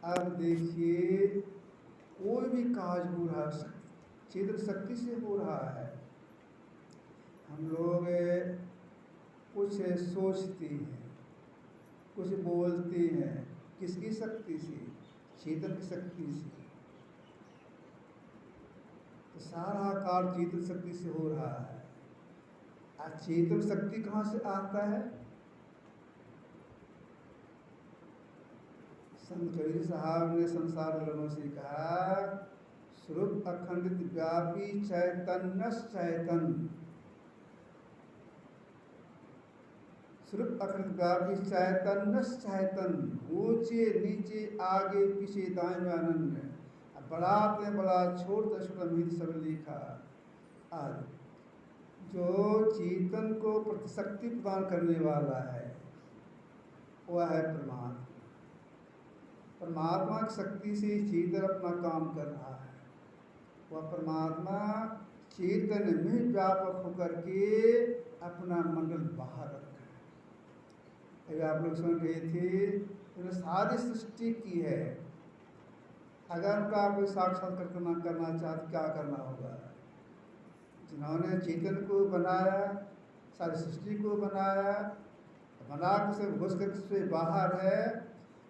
अब देखिए, कोई भी कार्य हो रहा है चेतन शक्ति से हो रहा है। हम लोग कुछ सोचते हैं, कुछ बोलते हैं, किसकी शक्ति से? चेतन की शक्ति से। तो सारा कार्य चेतन शक्ति से हो रहा है। चेतन शक्ति कहाँ से आता है? संत कबीर साहब ने संसार लोगों से कहा, स्वरूप अखंडित व्यापी चैतन्य चैतन। स्वरूप अखंडित व्यापी चैतन्य चैतन, ऊंचे नीचे आगे पीछे दाएं में आनंद, बड़ा ते बड़ा छोटा छोटा मिहित सब लिखा। आज जो चेतन को प्रतिशक्ति प्रदान करने वाला है वह है परमात्मा। परमात्मा की शक्ति से चेतन अपना काम कर रहा है। वह परमात्मा चेतन में व्यापक होकर के अपना मंडल बाहर रखा है। अभी आप लोग सुन रहे थे, उन्होंने सारी सृष्टि की है। अगर उनका कोई साक्षात्कार करना चाहते क्या करना होगा? जिन्होंने चेतन को बनाया, सारी सृष्टि को बनाया, बना के से घुस कर से बाहर है,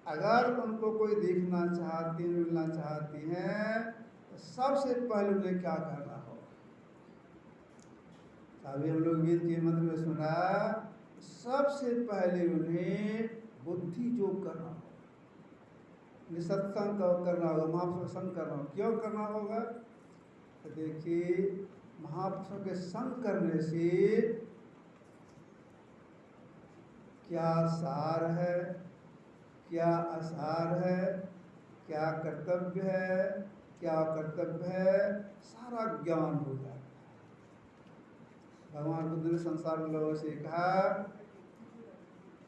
अगर उनको कोई देखना चाहती, मिलना चाहती हैं, तो सबसे पहले उन्हें क्या करना होगा? अभी हम लोग वेद के मंत्र में सुना, सबसे पहले उन्हें बुद्धि योग करना होगा, सत्संग करना होगा, महापुरुषों के संग करना होगा। क्यों करना होगा? तो देखिए, महापुरुषों के संग करने से क्या सार है, क्या असार है, क्या कर्तव्य है, क्या कर्तव्य है, सारा ज्ञान हो जाता है। भगवान बुद्ध ने संसार में लोगों से कहा,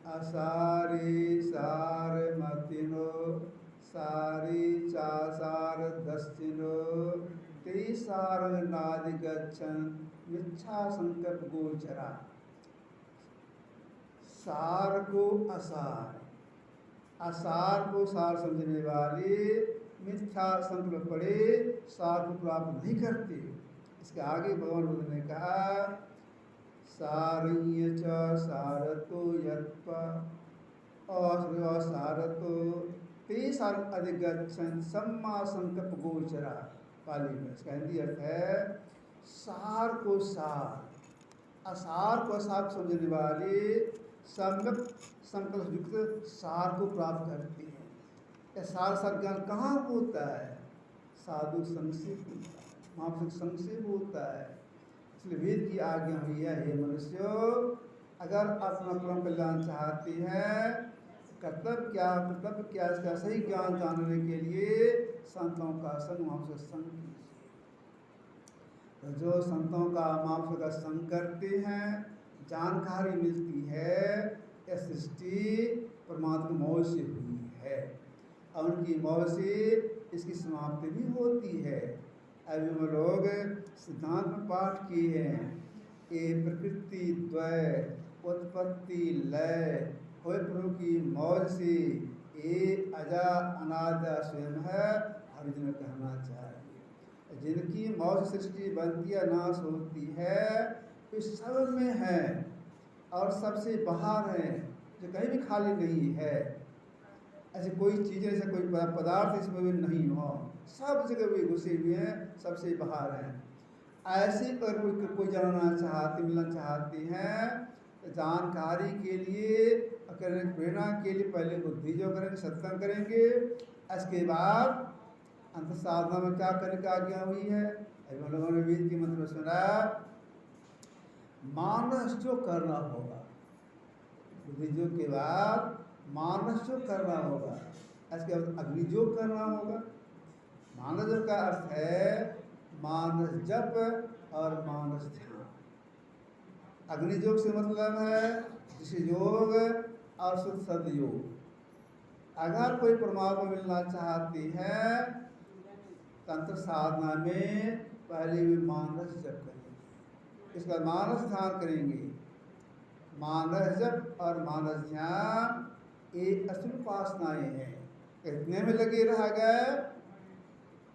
असारी सार मतिनो सारी चासार दस्तिनो तेसार नादि गच्छन मिच्छा संकल्प गोचरा। सार को असार, असार को सार समझने वाले मिथ्या संकल्प पड़े सार को प्राप्त नहीं करते। इसके आगे भगवान बुद्ध ने कहा, सारण्य च सारतो यत्प असारतो ते सार अधिगच्छन सम्मा संकल्प गोचरा। पाली में इसका हिंदी अर्थ है, सार को सार, असार को असार समझने वाले सम्यक संकल्प युक्त सार को प्राप्त करते हैं। यह सार ज्ञान कहाँ होता है? साधु संग से होता है, महापुरुष संग से होता है। इसलिए वेद की आज्ञा हुई है, हे मनुष्यों, अगर अपना परम कल्याण चाहते हैं, कर्तव्य क्या, इसका सही ज्ञान जानने के लिए संतों का संग, महापुरुषों का संग कीजिए। तो जो संतों का महापुरुषों का संग करते हैं, जानकारी मिलती है, यह सृष्टि परमात्मा मौज से हुई है और उनकी मौज से इसकी समाप्ति भी होती है। अभी हम लोग सिद्धांत में पाठ किए हैं, ये प्रकृति द्वय उत्पत्ति लय हो प्रभु की मौज से, ये अजा अनादि स्वयं है, अर्जुन कहना चाहिए। जिनकी मौज सृष्टि बनती है, नाश होती है, तो सब में है और सबसे बाहर है, जो कहीं भी खाली नहीं है। ऐसे कोई चीज़, ऐसा कोई पदार्थ इसमें भी नहीं हो, सब जगह भी घुसे हुए हैं, सबसे बाहर हैं। ऐसे अगर कोई जानना चाहते, मिलना चाहते हैं, तो जानकारी के लिए, प्रेरणा के लिए पहले बुद्धि जो करेंगे, सत्संग करेंगे, इसके बाद अंत साधना में क्या करने की आज्ञा हुई है? अभी हम लोगों ने वेद के मंत्र में सुना, मानस जो करना होगा, बुद्धियोग के बाद मानस जो करना होगा, इसके बाद अग्नियोग करना होगा। मानस जप का अर्थ है मानस जप और मानस ध्यान। अग्नियोग से मतलब है ऋषि योग और शुद्ध सदयोग। अगर कोई परमात्मा मिलना चाहती है, तंत्र साधना में पहले भी मानस जप करेंगे, इसका मानस ध्यान करेंगे। मानस जप और मानस ध्यान एक असल उपासनाएं हैं। इतने में लगे रह गए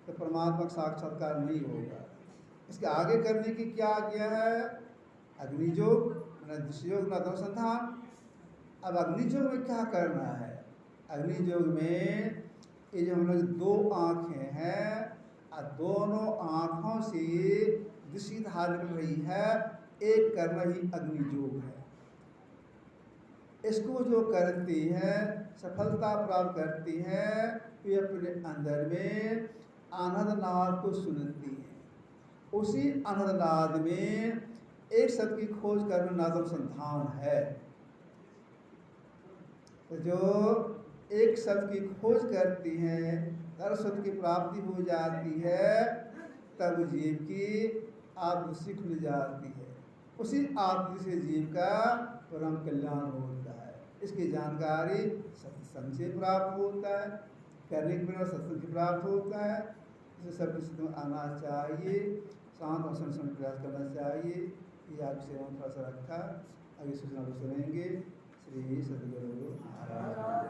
तो परमात्मा का साक्षात्कार नहीं होगा। इसके आगे करने की क्या आज्ञा है? अग्नियोग, दृश्ययोग, अनुसंधान। अब अग्नियोग में क्या करना है? अग्नियोग में ये जो हम लोग दो आँखें हैं, दोनों आँखों से दृष्टि धार निकल रही है, एक करना ही अग्नियोग है। इसको जो करती है, सफलता प्राप्त करती है, वे अपने अंदर में आनंद नाद को सुनती है। उसी आनंद नाद में एक शब्द की खोज करना नादनुसंधान है। तो जो एक शब्द की खोज करती है, हर शब्द की प्राप्ति हो जाती है, तब जीव की आत्मदृष्टि खुल जाती है। उसी आत्मदृष्टि से जीव का परम कल्याण होता है। इसकी जानकारी सत्संग से प्राप्त होता है, करने के बिना सत्संग से प्राप्त होता है। इसे सब स्थिति में आना चाहिए, शांत और संसद प्रयास करना चाहिए। ये आप सेवा में थोड़ा सा रखा, आगे सूचना को सुनेंगे। श्री सद्गुरु महाराज।